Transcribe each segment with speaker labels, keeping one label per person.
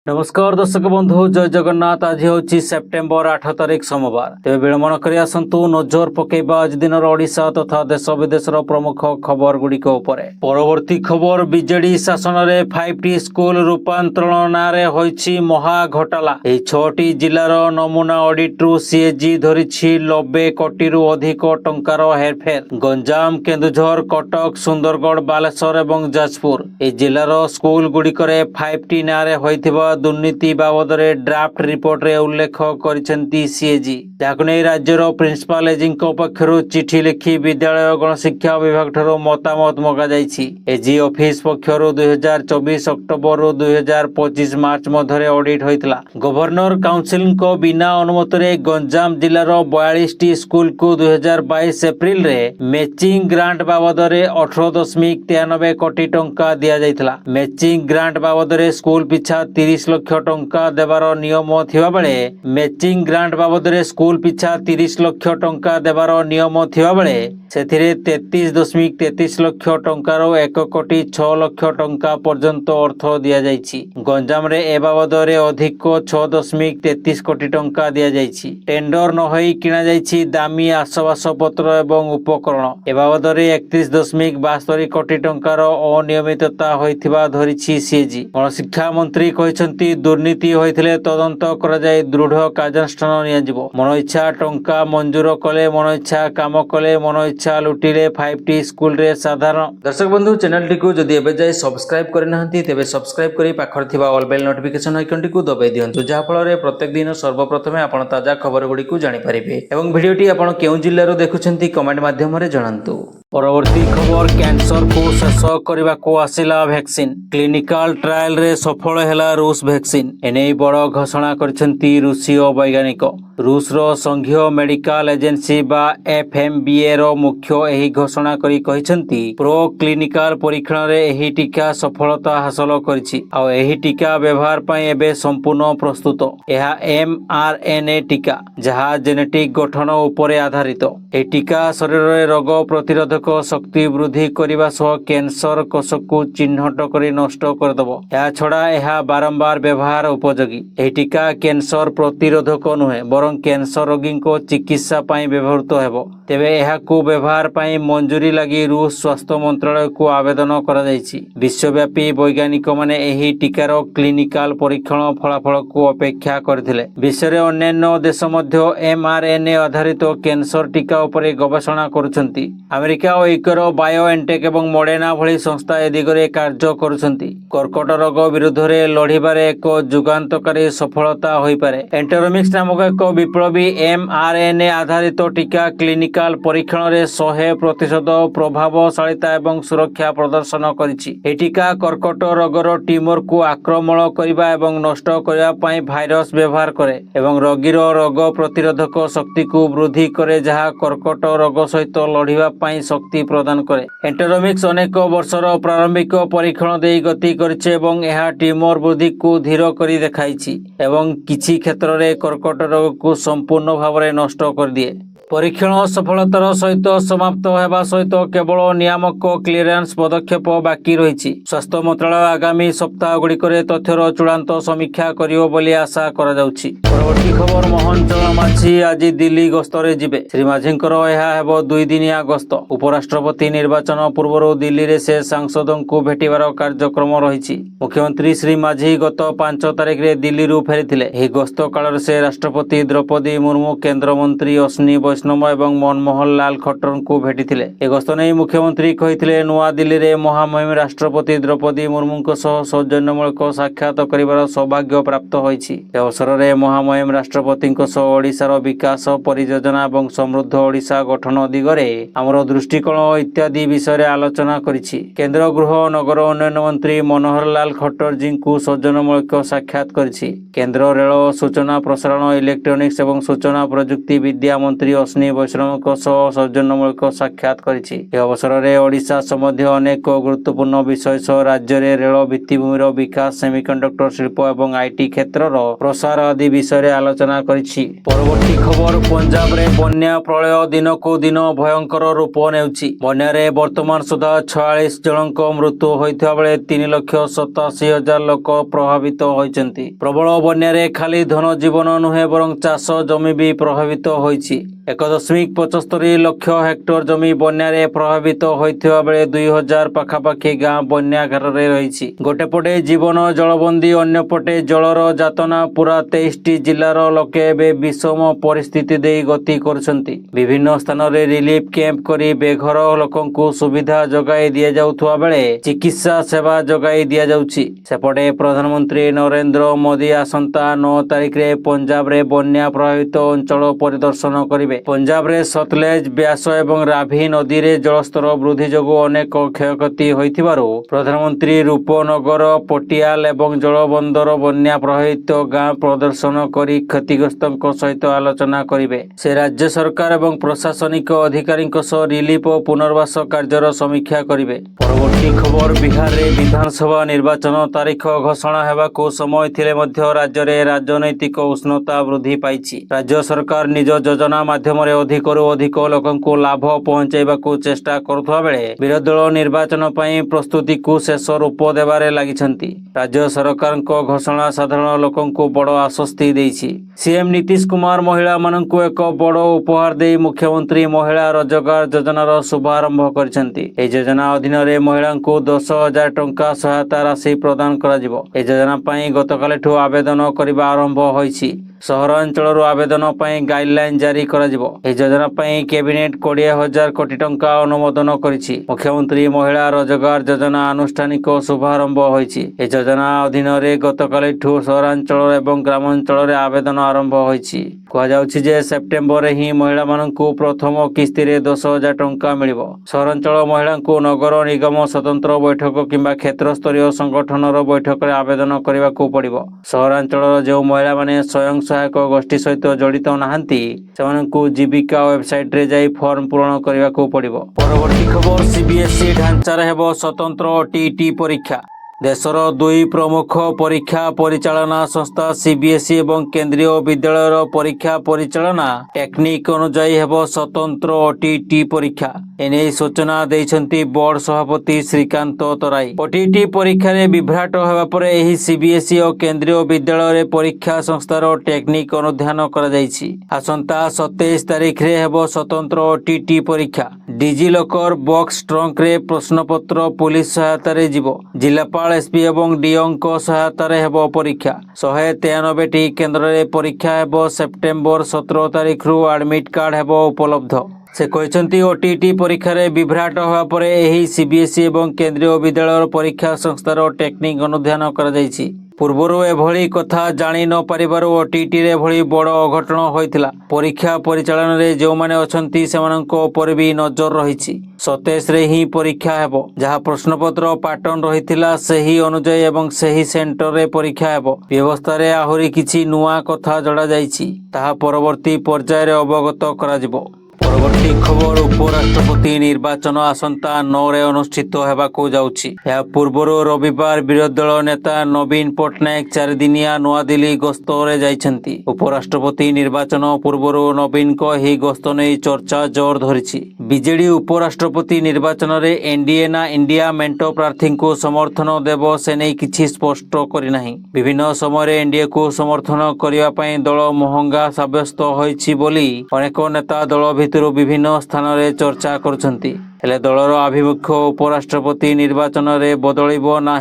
Speaker 1: नमस्कार दर्शक बंधु जय जगन्नाथ। आज हूँ सेप्टेम्बर 8 तारिख सोमवार। तेज विलंबन कर आसतु नजर पकेबा आज दिन ओडिशा तथा देश विदेशर प्रमुख खबर गुड़िक परवर्ती खबर बीजेडी शासन में 5टी स्कूल रूपांतरण नारे होइछि महा घोटाला। एही 6टी जिलार नमूना ऑडिट्रु सीएजी धरी 90 कोटी अधिक टंकार हेरफेर। गंजाम केन्दुझर कटक सुंदरगढ़ बालेश्वर और जाजपुर ए जिलार स्कूल गुड़िकरे 5टी नारे होइथिबा दुर्नीति बाबदरे ड्राफ्ट रिपोर्ट रे उल्लेख करिसेंती सीएजी। जाको नै राज्यर प्रिंसिपल एजी पक्षरु चिठी लिखि विद्यालय गणशिक्षा विभाग ठारो मतामत मगा जाइछि। एजी ऑफिस पक्षरु 2024 अक्टोबर रु 2025 मार्च मध्यरे ऑडिट होइतला। गवर्नर काउंसिल को बिना अनुमति रे गंजाम जिल्लार 42 टी स्कूल को 2022 एप्रिल रे मैचिंग ग्रांट बाबदरे 18.93 कोटी टंका दिया जाइतला। मैचिंग ग्रांट बाबदरे स्कूल पिछा 30 लक्ष टंका देवार नियम थिबा बेले मैचिंग ग्रांट बाबदरे स्कूल पिछा 30 लक्ष टंका देवार नियम थिबा बेले सेथिरे 33.33 लक्ष टंकार 1 कोटी 6 लक्ष टंका पर्यंत अर्थ दिया जाइछि। गंजाम रे ए बाबदरे अधिक 6.33 कोटी टंका दिया जाइछि। टेंडर न होई किना जाइछि दामी आसबासपत्र एवं उपकरण। ए बाबदरे 31.72 कोटी टंकार अनियमितता होइथिबा धरिछि सीएजी। गणशिक्षा मंत्री कहिसंती दुर्नीति होइथिले तदंत करा जाय दृढ़ कार्यानुष्ठान नियाजिबो। मन इच्छा टंका मंजूर कले मन इच्छा काम कले मन इच्छा लुटिले 5टी स्कूल रे साधारण। दर्शक बंधु चैनल टी को जदि एबे जाय सब्सक्राइब करि नाहंती तेबे सब्सक्राइब करी पाखर थिबा ऑल बेल नोटिफिकेशन आइकन टी को दबाई दियंतु जहा फल रे प्रत्येक दिन सर्वप्रथमे आपण ताजा खबर गुडी को जानि परिबे एवं वीडियो टी आपण केउ जिल्ला रो देखुछंती कमेंट माध्यम रे जणांतु। परवर्ती खबर कैंसर को शेष करने को आसिला वैक्सीन। क्लिनिकल ट्रायल रे सफल हैला रूस वैक्सीन। एने बड़ घोषणा करछंती रूसीय वैज्ञानिक। रूस रो संघीय मेडिकल एजेंसी बा एफएमबीए रो मुख्य एही घोषणा करी कहिसंती प्रो क्लिनिकल परीक्षण रे एही टीका सफलता हासिल करछि आ एही टीका व्यवहार पई एबे संपूर्ण प्रस्तुत। एहा एमआरएनए टीका जहा जेनेटिक गठन उपरे आधारित। ए टीका शरीर रे रोग प्रतिरोधक शक्ति वृद्धि करने सह कैंसर कोष को चिन्हट कर नष्ट करदेव। या छड़ा यह बारंबार व्यवहार उपयोगी। यह टीका कैंसर प्रतिरोधक नुहे बरं कैंसर रोगी को चिकित्सा पाई व्यवहृत हेबो। तेबे यह को व्यवहार पाई मंजूरी लगी रूस स्वास्थ्य मंत्रालय को आवेदन करा जायछि। विश्वव्यापी वैज्ञानिक माने एही टीकार क्लिनिकल परीक्षण फलाफल को अपेक्षा करथिले। विश्व रे अन्य देश मध्य एमआरएनए आधारित कैंसर टीका उपरे गवेषणा करुछंती। अमेरिका और इकर बायोएनटेक एवं मॉडर्ना भली संस्था ए दिगरे कार्य करुछंती। कर्कट रोग विरुद्ध रे लढिबारे एक जुगान्तकारी सफलता होई पारे। एंटेरोमिक्स नामक एक विप्लवी एमआरएनए आधारित टीका क्लिनिकल परीक्षण रे 100% प्रभावशालीता एवं सुरक्षा प्रदर्शन करिछि। ए टीका कर्कट रोगर ट्यूमर को आक्रमण करिबा एवं नष्ट करिबा पई भाइरस व्यवहार करे एवं रोगीर रोग प्रतिरोधक शक्ति को वृद्धि करे जहा कर्कट रोग सहित लढिबा पई शक्ति प्रदान करे। एंटेरोमिक्स अनेक वर्षर प्रारंभिक परीक्षण दे गति करिছে एवं यह ट्यूमर वृद्धि को धीर करी देखाइछि एवं किछि क्षेत्र रे कर्कट रोग को संपूर्ण भाव में नष्ट कर दिए। परीक्षण सफलतार सहित समाप्त होगा सहित केवल नियामक क्लियरेंस पदक्षेप बाकी रही। स्वास्थ्य मंत्रालय आगामी सप्ताह गुड़िक तथ्यर चूड़ांत समीक्षा करियो बोली आशा करा जाउछि। परवर्ती खबर मोहन चरण माझी आज दिल्ली गस्तरे जिबे। श्री माझींकर यह हेबो 2 दिनिया गस्त। उपराष्ट्रपति निर्वाचन पूर्व दिल्ली रे से सांसदों को भेटिबार कार्यक्रम रही। मुख्यमंत्री श्री माझी गत 5 तारिख रे दिल्ली रु फेरिथिले। एही गस्त काल से राष्ट्रपति द्रौपदी मुर्मू केंद्र मंत्री अश्विनी वैष्णव एवं मनमोहन लाल खट्टर को भेटिथिले। ए गस्त नै मुख्यमंत्री कहिथिले नुआ दिल्ली रे महामहिम राष्ट्रपति द्रौपदी मुर्मू को सह सौजन्यमूलक साक्षात करिवार सौभाग्य प्राप्त होईछि। ए अवसर रे महामहिम राष्ट्रपति को सह ओडिशार विकास परियोजना एवं समृद्ध ओडिशा गठन दिगरे आमर दृष्टिकोण इत्यादि विषय रे आलोचना करिछि। केंद्र गृह नगर उन्नयन मंत्री मनोहर लाल खट्टर जी को सौजन्यमूलक साक्षात करिछि। केंद्र रेल सूचना प्रसारण इलेक्ट्रोनिक्स एवं सूचना प्रजुक्ति विद्या मंत्री ପ୍ରିୟଦର୍ଶିନୀ ବୈଷ୍ଣବଙ୍କ ସହ ସୌଜନ୍ୟମୂଳକ ସାକ୍ଷାତ କରିଛି। ଏହି ଅବସରରେ ଓଡ଼ିଶା ସମ୍ବନ୍ଧୀୟ ଅନେକ ଗୁରୁତ୍ୱପୂର୍ଣ୍ଣ ବିଷୟ ସହ ରାଜ୍ୟରେ ରେଳ ଭିତ୍ତିଭୂମିର ବିକାଶ, ସେମିକଣ୍ଡକ୍ଟର ଶିଳ୍ପ ଏବଂ ଆଇଟି କ୍ଷେତ୍ରର ପ୍ରସାର ଆଦି ବିଷୟରେ ଆଲୋଚନା କରିଛି। ପରବର୍ତ୍ତୀ ଖବର, ପଞ୍ଜାବରେ ବନ୍ୟା ପ୍ରଳୟ ଦିନକୁ ଦିନ ଭୟଙ୍କର ରୂପ ନେଉଛି। ବନ୍ୟାରେ ବର୍ତ୍ତମାନ ସୁଦ୍ଧା 46 ଜଣଙ୍କ ମୃତ୍ୟୁ ହୋଇଥିବା ବେଳେ 3,87,000 ଲୋକ ପ୍ରଭାବିତ ହୋଇଛନ୍ତି। ପ୍ରବଳ ବନ୍ୟାରେ ଖାଲି ଧନଜୀବନ ନୁହେଁ ବରଂ ଚାଷ ଜମି ବି ପ୍ରଭାବିତ ହୋଇଛି। 1.75 ଲକ୍ଷ ହେକ୍ଟର ଜମି ବନ୍ୟାରେ ପ୍ରଭାବିତ ହୋଇଥିବା ବେଳେ 2,000 ପାଖାପାଖି ଗାଁ ବନ୍ୟା ଘେରରେ ରହିଛି। ଗୋଟେ ପଟେ ଜୀବନ ଜଳବନ୍ଦୀ, ଅନ୍ୟପଟେ ଜଳର ଯାତନା। ପୁରା 23ଟି ଜିଲ୍ଲାର ଲୋକେ ଏବେ ବିଷମ ପରିସ୍ଥିତି ଦେଇ ଗତି କରୁଛନ୍ତି। ବିଭିନ୍ନ ସ୍ଥାନରେ ରିଲିଫ କ୍ୟାମ୍ପ କରି ବେଘର ଲୋକଙ୍କୁ ସୁବିଧା ଯୋଗାଇ ଦିଆଯାଉଥିବା ବେଳେ ଚିକିତ୍ସା ସେବା ଯୋଗାଇ ଦିଆଯାଉଛି। ସେପଟେ ପ୍ରଧାନମନ୍ତ୍ରୀ ନରେନ୍ଦ୍ର ମୋଦି ଆସନ୍ତା 9 ତାରିଖରେ ପଞ୍ଜାବରେ ବନ୍ୟା ପ୍ରଭାବିତ ଅଞ୍ଚଳ ପରିଦର୍ଶନ କରିବେ। ପଞ୍ଜାବରେ ସତଲେଜ, ବ୍ୟାସ ଏବଂ ରାଭି ନଦୀରେ ଜଳସ୍ତର ବୃଦ୍ଧି ଯୋଗୁଁ ଅନେକ କ୍ଷୟକ୍ଷତି ହୋଇଥିବାରୁ ପ୍ରଧାନମନ୍ତ୍ରୀ ରୂପନଗର, ପଟିଆଲ ଏବଂ ଜଳବନ୍ଦର ବନ୍ୟା ପ୍ରଭାବିତ ଗାଁ ପରିଦର୍ଶନ କରି କ୍ଷତିଗ୍ରସ୍ତଙ୍କ ସହିତ ଆଲୋଚନା କରିବେ। ସେ ରାଜ୍ୟ ସରକାର ଏବଂ ପ୍ରଶାସନିକ ଅଧିକାରୀଙ୍କ ସହ ରିଲିଫ ଓ ପୁନର୍ବାସ କାର୍ଯ୍ୟର ସମୀକ୍ଷା କରିବେ। ପରବର୍ତ୍ତୀ ଖବର, ବିହାରରେ ବିଧାନସଭା ନିର୍ବାଚନ ତାରିଖ ଘୋଷଣା ହେବାକୁ ସମୟ ଥିଲେ ମଧ୍ୟ ରାଜ୍ୟରେ ରାଜନୈତିକ ଉଷ୍ଣତା ବୃଦ୍ଧି ପାଇଛି। ରାଜ୍ୟ ସରକାର ନିଜ ଯୋଜନା ମାଧ୍ୟମରେ ଅଧିକରୁ ଅଧିକ ଲୋକଙ୍କୁ ଲାଭ ପହଞ୍ଚାଇବାକୁ ଚେଷ୍ଟା କରୁଥିବା ବେଳେ ବିରୋଧୀ ଦଳ ନିର୍ବାଚନ ପାଇଁ ପ୍ରସ୍ତୁତିକୁ ଶେଷ ରୂପ ଦେବାରେ ଲାଗିଛନ୍ତି। ରାଜ୍ୟ ସରକାରଙ୍କ ଘୋଷଣା ସାଧାରଣ ଲୋକଙ୍କୁ ବଡ଼ ଆଶ୍ୱସ୍ତି ଦେଇଛି। ସିଏମ୍ ନୀତିଶ କୁମାର ମହିଳାମାନଙ୍କୁ ଏକ ବଡ଼ ଉପହାର ଦେଇ ମୁଖ୍ୟମନ୍ତ୍ରୀ ମହିଳା ରୋଜଗାର ଯୋଜନାର ଶୁଭାରମ୍ଭ କରିଛନ୍ତି। ଏହି ଯୋଜନା ଅଧୀନରେ ମହିଳାଙ୍କୁ 10,000 ଟଙ୍କା ସହାୟତା ରାଶି ପ୍ରଦାନ କରାଯିବ। ଏହି ଯୋଜନା ପାଇଁ ଗତକାଲିଠୁ ଆବେଦନ କରିବା ଆରମ୍ଭ ହୋଇଛି। ସହରାଞ୍ଚଳରୁ ଆବେଦନ ପାଇଁ ଗାଇଡଲାଇନ୍ ଜାରି କରାଯିବ। ଏହି ଯୋଜନା ପାଇଁ କ୍ୟାବିନେଟ୍ 20,000 କୋଟି ଟଙ୍କା ଅନୁମୋଦନ କରିଛି। ମୁଖ୍ୟମନ୍ତ୍ରୀ ମହିଳା ରୋଜଗାର ଯୋଜନା ଆନୁଷ୍ଠାନିକ ଶୁଭାରମ୍ଭ ହୋଇଛି। ଏହି ଯୋଜନା ଅଧୀନରେ ଗତକାଲିଠୁ ସହରାଞ୍ଚଳ ଏବଂ ଗ୍ରାମାଞ୍ଚଳରେ ଆବେଦନ ଆରମ୍ଭ ହୋଇଛି। କୁହାଯାଉଛି ଯେ ସେପ୍ଟେମ୍ବରରେ ହିଁ ମହିଳାମାନଙ୍କୁ ପ୍ରଥମ କିସ୍ତିରେ 10,000 ଟଙ୍କା ମିଳିବ। ସହରାଞ୍ଚଳ ମହିଳାଙ୍କୁ ନଗର ନିଗମ ସ୍ୱତନ୍ତ୍ର ବୈଠକ କିମ୍ବା କ୍ଷେତ୍ରସ୍ତରୀୟ ସଂଗଠନର ବୈଠକରେ ଆବେଦନ କରିବାକୁ ପଡ଼ିବ। ସହରାଞ୍ଚଳର ଯେଉଁ ମହିଳାମାନେ ସ୍ୱୟଂ ସହାୟକ ଗୋଷ୍ଠୀ ସହିତ ଜଡ଼ିତ ନାହାନ୍ତି ସେମାନଙ୍କୁ ଜୀବିକା ୱେବସାଇଟରେ ଯାଇ ଫର୍ମ ପୂରଣ କରିବାକୁ ପଡ଼ିବ। ପରବର୍ତ୍ତୀ ଖବର, ସିବିଏସ୍ଇ ଢାଞ୍ଚାରେ ହେବ ସ୍ୱତନ୍ତ୍ର OTET ପରୀକ୍ଷା। ଦେଶର ଦୁଇ ପ୍ରମୁଖ ପରୀକ୍ଷା ପରିଚାଳନା ସଂସ୍ଥା ସିବିଏସ୍ଇ ଏବଂ କେନ୍ଦ୍ରୀୟ ବିଦ୍ୟାଳୟର ପରୀକ୍ଷା ପରିଚାଳନା ଟେକ୍ନିକ୍ ଅନୁଯାୟୀ ହେବ ସ୍ୱତନ୍ତ୍ର OTET ପରୀକ୍ଷା। ଏନେଇ ସୂଚନା ଦେଇଛନ୍ତି ବୋର୍ଡ ସଭାପତି ଶ୍ରୀକାନ୍ତ ତରାଇ। OTET ପରୀକ୍ଷାରେ ବିଭ୍ରାଟ ହେବା ପରେ ଏହି ସିବିଏସ୍ଇ ଓ କେନ୍ଦ୍ରୀୟ ବିଦ୍ୟାଳୟରେ ପରୀକ୍ଷା ସଂସ୍ଥାର ଟେକ୍ନିକ୍ ଅନୁଧ୍ୟାନ କରାଯାଇଛି। ଆସନ୍ତା 27 ତାରିଖରେ ହେବ ସ୍ୱତନ୍ତ୍ର OTET ପରୀକ୍ଷା। ଡିଜିଲକର ବକ୍ସ ଟ୍ରଙ୍କରେ ପ୍ରଶ୍ନପତ୍ର ପୁଲିସ ସହାୟତାରେ ଯିବ। ଜିଲ୍ଲାପାଳ, ଏସ୍ପି ଏବଂ ଡିଓଙ୍କ ସହାୟତାରେ ହେବ ପରୀକ୍ଷା। 193ଟି କେନ୍ଦ୍ରରେ ପରୀକ୍ଷା ହେବ। ସେପ୍ଟେମ୍ବର 17 ତାରିଖରୁ ଆଡମିଟ୍ କାର୍ଡ ହେବ ଉପଲବ୍ଧ। ସେ କହିଛନ୍ତି OTET ପରୀକ୍ଷାରେ ବିଭ୍ରାଟ ହେବା ପରେ ଏହି ସିବିଏସ୍ଇ ଏବଂ କେନ୍ଦ୍ରୀୟ ବିଦ୍ୟାଳୟର ପରୀକ୍ଷା ସଂସ୍ଥାର ଟେକ୍ନିକ୍ ଅନୁଧ୍ୟାନ କରାଯାଇଛି। ପୂର୍ବରୁ ଏଭଳି କଥା ଜାଣି ନ ପାରିବାରୁ OTETରେ ଏଭଳି ବଡ଼ ଅଘଟଣ ହୋଇଥିଲା। ପରୀକ୍ଷା ପରିଚାଳନାରେ ଯେଉଁମାନେ ଅଛନ୍ତି ସେମାନଙ୍କ ଉପରେ ବି ନଜର ରହିଛି। 27ରେ ହିଁ ପରୀକ୍ଷା ହେବ। ଯାହା ପ୍ରଶ୍ନପତ୍ର ପାଟର୍ନ ରହିଥିଲା ସେହି ଅନୁଯାୟୀ ଏବଂ ସେହି ସେଣ୍ଟରରେ ପରୀକ୍ଷା ହେବ। ବ୍ୟବସ୍ଥାରେ ଆହୁରି କିଛି ନୂଆ କଥା ଯୋଡ଼ାଯାଇଛି, ତାହା ପରବର୍ତ୍ତୀ ପର୍ଯ୍ୟାୟରେ ଅବଗତ କରାଯିବ। ପରବର୍ତ୍ତୀ ଖବର, ଉପରାଷ୍ଟ୍ରପତି ନିର୍ବାଚନ ଆସନ୍ତା 9ରେ ଅନୁଷ୍ଠିତ ହେବାକୁ ଯାଉଛି। ଏହା ପୂର୍ବରୁ ରବିବାର ବିରୋଧୀ ଦଳ ନେତା ନବୀନ ପଟ୍ଟନାୟକ 4 ଦିନିଆ ନୂଆଦିଲ୍ଲୀ ଗସ୍ତରେ ଯାଇଛନ୍ତି। ଉପରାଷ୍ଟ୍ରପତି ନିର୍ବାଚନ ପୂର୍ବରୁ ନବୀନଙ୍କ ଏହି ଗସ୍ତ ନେଇ ଚର୍ଚ୍ଚା ଜୋର ଧରିଛି। ବିଜେଡି ଉପରାଷ୍ଟ୍ରପତି ନିର୍ବାଚନରେ ଏନ୍ଡିଏ ନା ଇଣ୍ଡିଆ ମେଣ୍ଟ ପ୍ରାର୍ଥୀଙ୍କୁ ସମର୍ଥନ ଦେବ ସେ ନେଇ କିଛି ସ୍ପଷ୍ଟ କରିନାହିଁ। ବିଭିନ୍ନ ସମୟରେ ଏନ୍ଡିଏକୁ ସମର୍ଥନ କରିବା ପାଇଁ ଦଳ ମହଙ୍ଗା ସାବ୍ୟସ୍ତ ହୋଇଛି ବୋଲି ଅନେକ ନେତା ଦଳ ଭିତରୁ ବିଭିନ୍ନ ସ୍ଥାନରେ ଚର୍ଚ୍ଚା କରୁଛନ୍ତି। ହେଲେ ଦଳର ଆଭିମୁଖ୍ୟ ଉପରାଷ୍ଟ୍ରପତି ନିର୍ବାଚନରେ ବଦଳିବ ନା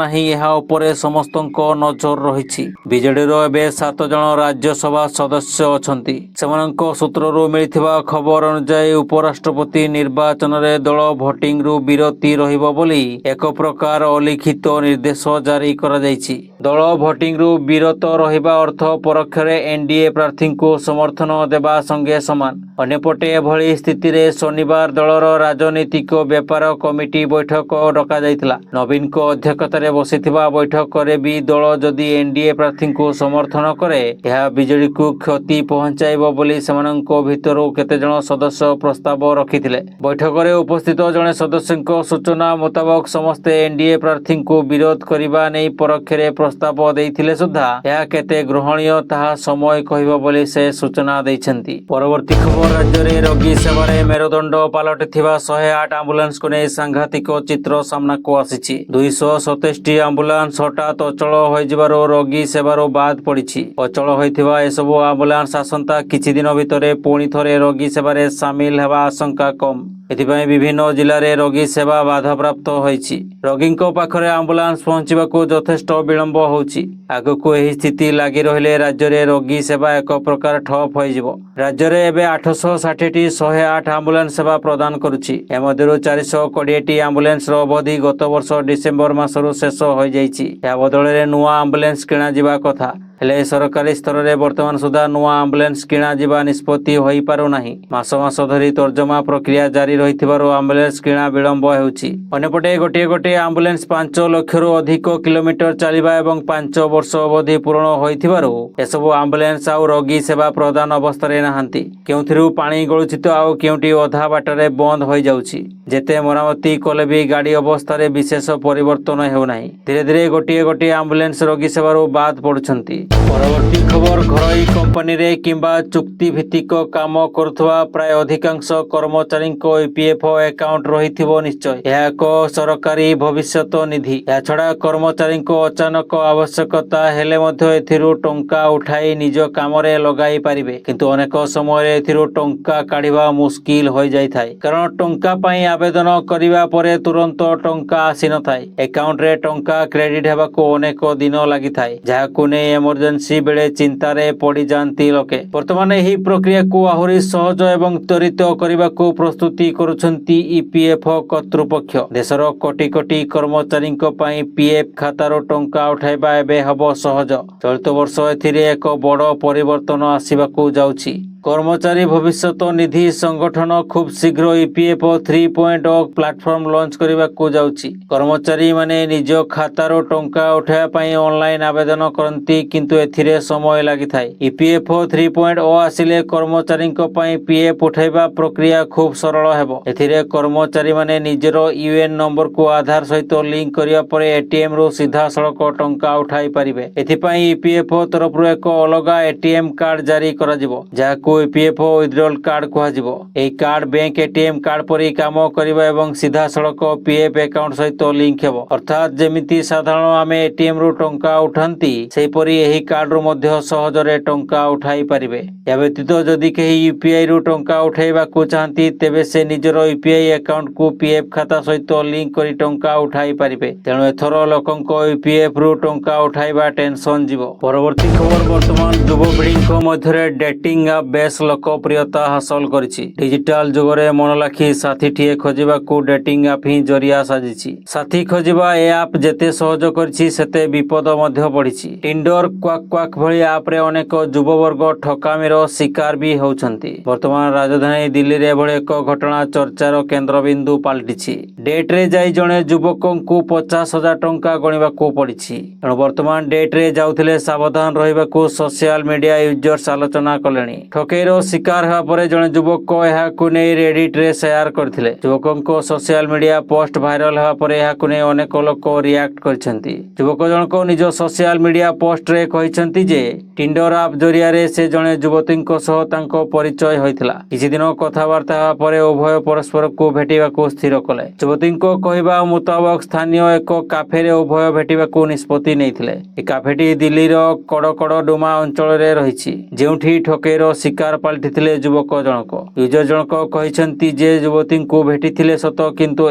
Speaker 1: ନାହିଁ ଏହା ଉପରେ ସମସ୍ତଙ୍କ ନଜର ରହିଛି। ବିଜେଡିର ଏବେ 7 ଜଣ ରାଜ୍ୟସଭା ସଦସ୍ୟ ଅଛନ୍ତି। ସେମାନଙ୍କ ସୂତ୍ରରୁ ମିଳିଥିବା ଖବର ଅନୁଯାୟୀ ଉପରାଷ୍ଟ୍ରପତି ନିର୍ବାଚନରେ ଦଳ ଭୋଟିଂରୁ ବିରତି ରହିବ ବୋଲି ଏକ ପ୍ରକାର ଅଲିଖିତ ନିର୍ଦ୍ଦେଶ ଜାରି କରାଯାଇଛି। ଦଳ ଭୋଟିଂରୁ ବିରତ ରହିବା ଅର୍ଥ ପରୋକ୍ଷରେ ଏନ୍ଡିଏ ପ୍ରାର୍ଥୀଙ୍କୁ ସମର୍ଥନ ଦେବା ସଙ୍ଗେ ସମାନ। ଅନ୍ୟପଟେ ଏଭଳି ସ୍ଥିତିରେ ଶନିବାର ଦଳର ରାଜନୈତିକ ବ୍ୟାପାର କମିଟି ବୈଠକ ଡକାଯାଇଥିଲା। ନବୀନଙ୍କ ଅଧ୍ୟକ୍ଷତାରେ ବସିଥିବା ବୈଠକରେ ବି ଦଳ ଯଦି ଏନଡିଏ ପ୍ରାର୍ଥୀଙ୍କୁ ସମର୍ଥନ କରେ ଏହା ବିଜେଡିକୁ କ୍ଷତି ପହଞ୍ଚାଇବ ବୋଲି ସେମାନଙ୍କ ଭିତରୁ କେତେଜଣ ସଦସ୍ୟ ପ୍ରସ୍ତାବ ରଖିଥିଲେ। ବୈଠକରେ ଉପସ୍ଥିତ ଜଣେ ସଦସ୍ୟଙ୍କ ସୂଚନା ମୁତାବକ ସମସ୍ତେ ଏନଡିଏ ପ୍ରାର୍ଥୀଙ୍କୁ ବିରୋଧ କରିବା ନେଇ ପରୋକ୍ଷରେ ପ୍ରସ୍ତାବ ଦେଇଥିଲେ ସୁଦ୍ଧା ଏହା କେତେ ଗ୍ରହଣୀୟ ତାହା ସମୟ କହିବ ବୋଲି ସେ ସୂଚନା ଦେଇଛନ୍ତି। ପରବର୍ତ୍ତୀ ଖବର, ରାଜ୍ୟରେ ରୋଗୀ ସେବାରେ ମେରୁଦଣ୍ଡ ପାଲଟିଥିବା 108 ଆମ୍ବୁଲାନ୍ସକୁ ନେଇ ସାଂଘାତିକ ଚିତ୍ର ସାମ୍ନାକୁ ଆସିଛି। 227ଟି ଆମ୍ବୁଲାନ୍ସ ହଠାତ୍ ଅଚଳ ହୋଇଯିବାରୁ ରୋଗୀ ସେବାରୁ ବାଦ ପଡ଼ିଛି। ଅଚଳ ହୋଇଥିବା ଏସବୁ ଆମ୍ବୁଲାନ୍ସ ଆସନ୍ତା କିଛି ଦିନ ଭିତରେ ପୁଣି ଥରେ ରୋଗୀ ସେବାରେ ସାମିଲ ହେବା ଆଶଙ୍କା କମ୍। ଏଥିପାଇଁ ବିଭିନ୍ନ ଜିଲ୍ଲାରେ ରୋଗୀ ସେବା ବାଧାପ୍ରାପ୍ତ ହୋଇଛି। ରୋଗୀଙ୍କ ପାଖରେ ଆମ୍ବୁଲାନ୍ସ ପହଞ୍ଚିବାକୁ ଯଥେଷ୍ଟ ବିଳମ୍ବ ହେଉଛି। ଆଗକୁ ଏହି ସ୍ଥିତି ଲାଗି ରହିଲେ ରାଜ୍ୟରେ ରୋଗୀ ସେବା ଏକ ପ୍ରକାର ଠପ୍ ହୋଇଯିବ। ରାଜ୍ୟରେ ଏବେ 860ଟି 108 ଆମ୍ବୁଲାନ୍ସ ସେବା ପ୍ରଦାନ କରୁଛି। ଏମଧ୍ୟରୁ 420ଟି ଆମ୍ବୁଲାନ୍ସର ଅବଧି ଗତ ବର୍ଷ ଡିସେମ୍ବର ମାସରୁ ଶେଷ ହୋଇଯାଇଛି। ଏହା ବଦଳରେ ନୂଆ ଆମ୍ବୁଲାନ୍ସ କିଣାଯିବା କଥା। ହେଲେ ସରକାରୀ ସ୍ତରରେ ବର୍ତ୍ତମାନ ସୁଦ୍ଧା ନୂଆ ଆମ୍ବୁଲାନ୍ସ କିଣାଯିବା ନିଷ୍ପତ୍ତି ହୋଇପାରୁନାହିଁ। ମାସ ମାସ ଧରି ତର୍ଜମା ପ୍ରକ୍ରିୟା ଜାରି ରହିଥିବାରୁ ଆମ୍ବୁଲାନ୍ସ କିଣା ବିଳମ୍ବ ହେଉଛି। ଅନ୍ୟପଟେ ଗୋଟିଏ ଆମ୍ବୁଲାନ୍ସ 5 ଲକ୍ଷରୁ ଅଧିକ କିଲୋମିଟର ଚାଲିବା ଏବଂ 5 ବର୍ଷ ଅବଧି ପୂରଣ ହୋଇଥିବାରୁ ଏସବୁ ଆମ୍ବୁଲାନ୍ସ ଆଉ ରୋଗୀ ସେବା ପ୍ରଦାନ ଅବସ୍ଥାରେ ନାହାନ୍ତି। କେଉଁଥିରୁ ପାଣି ଗଳୁଛି ତ ଆଉ କେଉଁଠି ଅଧା ବାଟରେ ବନ୍ଦ ହୋଇଯାଉଛି। ଯେତେ ମରାମତି କଲେ ବି ଗାଡ଼ି ଅବସ୍ଥାରେ ବିଶେଷ ପରିବର୍ତ୍ତନ ହେଉନାହିଁ। ଧୀରେ ଧୀରେ ଗୋଟିଏ ଆମ୍ବୁଲାନ୍ସ ରୋଗୀ ସେବାରୁ ବାଦ ପଡ଼ୁଛନ୍ତି। ପରବର୍ତ୍ତୀ ଖବର, ଘରୋଇ କମ୍ପାନୀରେ କିମ୍ବା ଚୁକ୍ତିଭିତ୍ତିକ କାମ କରୁଥିବା ପ୍ରାୟ ଅଧିକାଂଶ କର୍ମଚାରୀଙ୍କ ଇପିଏଫ୍ଓ ଆକାଉଣ୍ଟ ରହିଥିବ ନିଶ୍ଚୟ। ଏହା ଏକ ସରକାରୀ ଭବିଷ୍ୟତ ନିଧି। ଏହାଛଡ଼ା କର୍ମଚାରୀଙ୍କ ଅଚାନକ ଆବଶ୍ୟକତା ହେଲେ ମଧ୍ୟ ଏଥିରୁ ଟଙ୍କା ଉଠାଇ ନିଜ କାମରେ ଲଗାଇ ପାରିବେ। କିନ୍ତୁ ଅନେକ ସମୟରେ ଏଥିରୁ ଟଙ୍କା କାଢ଼ିବା ମୁସ୍କିଲ ହୋଇଯାଇଥାଏ। କାରଣ ଟଙ୍କା ପାଇଁ ଆବେଦନ କରିବା ପରେ ତୁରନ୍ତ ଟଙ୍କା ଆସିନଥାଏ। ଆକାଉଣ୍ଟରେ ଟଙ୍କା କ୍ରେଡିଟ୍ ହେବାକୁ ଅନେକ ଦିନ ଲାଗିଥାଏ, ଯାହାକୁ ନେଇ ଏମର୍ଜେନ୍ସି ବେଳେ ଚିନ୍ତାରେ ପଡ଼ିଯାନ୍ତି ଲୋକେ। ବର୍ତ୍ତମାନ ଏହି ପ୍ରକ୍ରିୟାକୁ ଆହୁରି ସହଜ ଏବଂ ତ୍ୱରିତ କରିବାକୁ ପ୍ରସ୍ତୁତି କରୁଛନ୍ତି ଇପିଏଫ୍ଓ କର୍ତ୍ତୃପକ୍ଷ। ଦେଶର କୋଟି କୋଟି କର୍ମଚାରୀଙ୍କ ପାଇଁ ପିଏଫ୍ ଖାତାରୁ ଟଙ୍କା ଉଠାଇବା ଏବେ ହେବ ସହଜ। ଚଳିତ ବର୍ଷ ଏଥିରେ ଏକ ବଡ଼ ପରିବର୍ତ୍ତନ ଆସିବାକୁ ଯାଉଛି। କର୍ମଚାରୀ ଭବିଷ୍ୟତ ନିଧି ସଂଗଠନ ଖୁବ୍ ଶୀଘ୍ର ଇପିଏଫ୍ଓ 3.0 ପ୍ଲାଟଫର୍ମ ଲଞ୍ଚ କରିବାକୁ ଯାଉଛି। କର୍ମଚାରୀମାନେ ନିଜ ଖାତାରୁ ଟଙ୍କା ଉଠାଇବା ପାଇଁ ଅନଲାଇନ୍ ଆବେଦନ କରନ୍ତି, କିନ୍ତୁ ଏଥିରେ ସମୟ ଲାଗିଥାଏ। ଇପିଏଫ୍ଓ 3.0 ଆସିଲେ କର୍ମଚାରୀଙ୍କ ପାଇଁ ପିଏଫ୍ ଉଠାଇବା ପ୍ରକ୍ରିୟା ଖୁବ୍ ସରଳ ହେବ। ଏଥିରେ କର୍ମଚାରୀମାନେ ନିଜର ୟୁଏଏନ୍ ନମ୍ବରକୁ ଆଧାର ସହିତ ଲିଙ୍କ କରିବା ପରେ ଏଟିଏମ୍ରୁ ସିଧାସଳଖ ଟଙ୍କା ଉଠାଇ ପାରିବେ। ଏଥିପାଇଁ ଇପିଏଫ୍ଓ ତରଫରୁ ଏକ ଅଲଗା ଏଟିଏମ୍ କାର୍ଡ ଜାରି କରାଯିବ, ଯାହାକୁ ଇପିଏଫ୍ଓ ୱିଥଡ୍ରଲ୍ କାର୍ଡ କୁହାଯିବ। ଏହି କାର୍ଡ ବ୍ୟାଙ୍କ ଏଟିଏମ୍ କାର୍ଡ ପରି କାମ କରିବ ଏବଂ ସିଧାସଳଖ ପିଏଫ୍ ଆକାଉଣ୍ଟ ସହିତ ଲିଙ୍କ ହେବ। ଅର୍ଥାତ୍ ଯେମିତି ସାଧାରଣ ଆମେ ଏଟିଏମ୍ରୁ ଟଙ୍କା ଉଠାନ୍ତି, ସେହିପରି ଏହି କାର୍ଡରୁ ମଧ୍ୟ ସହଜରେ ଟଙ୍କା ଉଠାଇ ପାରିବେ। ଏହା ବ୍ୟତୀତ ଯଦି କେହି ୟୁପିଆଇରୁ ଟଙ୍କା ଉଠାଇବାକୁ ଚାହାନ୍ତି, ତେବେ ସେ ନିଜର ୟୁପିଆଇ ଆକାଉଣ୍ଟକୁ ପିଏଫ୍ ଖାତା ସହିତ ଲିଙ୍କ କରି ଟଙ୍କା ଉଠାଇ ପାରିବେ। ତେଣୁ ଏଥର ଲୋକଙ୍କ ୟୁପିଏଫ୍ରୁ ଟଙ୍କା ଉଠାଇବା ଟେନସନ୍ ଯିବ। ପରବର୍ତ୍ତୀ ଖବର, ବର୍ତ୍ତମାନ ଯୁବପିଢ଼ିଙ୍କ ମଧ୍ୟରେ ଡେଟିଂ ଆପ୍ ବେଶ ଲୋକପ୍ରିୟତା ହାସଲ କରିଛି। ଡିଜିଟାଲ ଯୁଗରେ ମନଲାଖି ସାଥୀଟିଏ ଖୋଜିବାକୁ ଡେଟିଂ ଆପ୍ ହିଁ ଜରିଆ ସାଜିଛି। ସାଥୀ ଖୋଜିବା ଏ ଆପ୍ ଯେତେ ସହଜ କରିଛି, ସେତେ ବିପଦ ମଧ୍ୟ ବଢ଼ିଛି। ଟିଣ୍ଡର, କ୍ୱାକ୍ ଭଳି ଆପ୍ରେ ଅନେକ ଯୁବବର୍ଗ ଠକାମିର ଶିକାର ବି ହେଉଛନ୍ତି। ବର୍ତ୍ତମାନ ରାଜଧାନୀ ଦିଲ୍ଲୀରେ ଏଭଳି ଏକ ଘଟଣା ଚର୍ଚ୍ଚାର କେନ୍ଦ୍ରବିନ୍ଦୁ ପାଲଟିଛି। ଡେଟ୍ରେ ଯାଇ ଜଣେ ଯୁବକଙ୍କୁ 50,000 ଟଙ୍କା ଗଣିବାକୁ ପଡ଼ିଛି। ତେଣୁ ବର୍ତ୍ତମାନ ଡେଟ୍ରେ ଯାଉଥିଲେ ସାବଧାନ ରହିବାକୁ ସୋସିଆଲ ମିଡିଆ ୟୁଜର୍ସ ଆଲୋଚନା କଲେଣି। ଠକେଇର ଶିକାର ହେବା ପରେ ଜଣେ ଯୁବକ ଏହାକୁ ନେଇ ରେଡିଟ୍ରେ ସେୟାର କରିଥିଲେ। ଯୁବକଙ୍କ ସୋସିଆଲ ମିଡିଆ ପୋଷ୍ଟ ଭାଇରାଲ ହେବା ପରେ ଏହାକୁ ନେଇ ଅନେକ ଲୋକ ରିଆକ୍ଟ କରିଛନ୍ତି। ଯୁବକ ଜଣକ ନିଜ ସୋସିଆଲ ମିଡିଆ ପୋଷ୍ଟରେ କହିଛନ୍ତି ଯେ ଟିଣ୍ଡର ଆପ୍ ଜରିଆରେ ସେ ଜଣେ ଯୁବତୀଙ୍କ ସହ ତାଙ୍କ ପରିଚୟ ହୋଇଥିଲା। କିଛି ଦିନ କଥାବାର୍ତ୍ତା ହେବା ପରେ ଉଭୟ ପରସ୍ପରକୁ ଭେଟିବାକୁ ସ୍ଥିର କଲେ। ଯୁବତୀଙ୍କ କହିବା ମୁତାବକ ସ୍ଥାନୀୟ ଏକ କାଫେରେ ଉଭୟ ଭେଟିବାକୁ ନିଷ୍ପତ୍ତି ନେଇଥିଲେ। ଏ କାଫେଟି ଦିଲ୍ଲୀର କଡ଼କଡ଼ଡୁମା ଅଞ୍ଚଳରେ ରହିଛି, ଯେଉଁଠି ଠକେଇର ଶିକାର ପାଲଟିଥିଲେ ଯୁବକ ଜଣକ। ୟୁଜର ଜଣକ କହିଛନ୍ତି ଯେ ଯୁବତୀଙ୍କୁ ଭେଟିଥିଲେ ସତ, କିନ୍ତୁ